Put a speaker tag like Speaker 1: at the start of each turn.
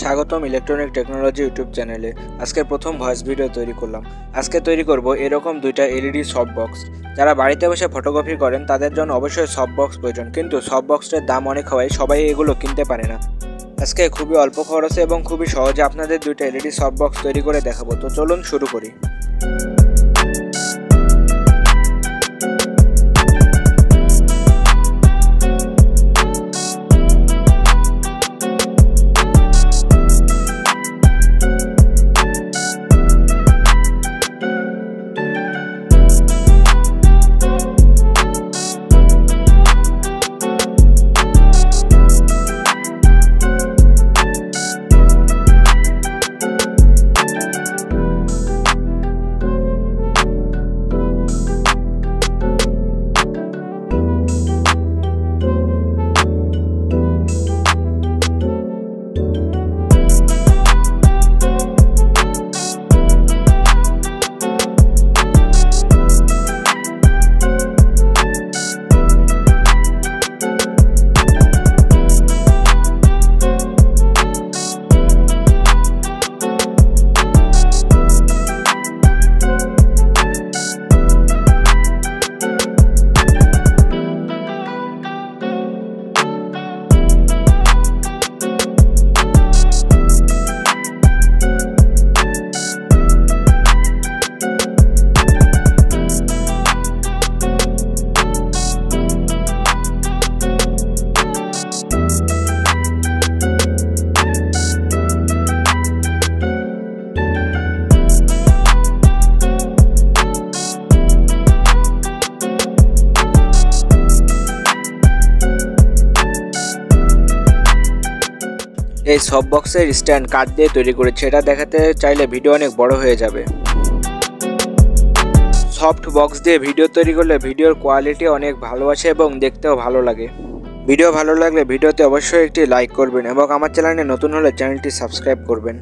Speaker 1: স্বাগতম electronic technology YouTube চ্যানেলে। আজকের প্রথম ভয়েস ভিডিও তৈরি করলাম। আজকে তৈরি করব এরকম দুইটা এলইডি সফট বক্স। যারা বাড়িতে বসে ফটোকপি করেন তাদের জন্য অবশ্যই সফট বক্স প্রয়োজন, কিন্তু সফট বক্সের দাম অনেক হওয়ায় সবাই এগুলো কিনতে পারে না। আজকে খুবই অল্প খরচে এবং খুবই সহজে আপনাদের দুইটা এলইডি সফট বক্স তৈরি করে দেখাবো। তো চলুন শুরু করি। এই সফট বক্সের স্ট্যান্ড কাঠ দিয়ে তৈরি করেছে, এটা দেখাতে চাইলে ভিডিও অনেক বড় হয়ে যাবে। সফট বক্স দিয়ে ভিডিও তৈরি করলে ভিডিওর কোয়ালিটি অনেক ভালো আসে এবং দেখতেও ভালো লাগে। ভিডিও ভালো লাগলে ভিডিওতে অবশ্যই একটি লাইক করবেন এবং আমার চ্যানেলে নতুন হলে চ্যানেলটি সাবস্ক্রাইব করবেন।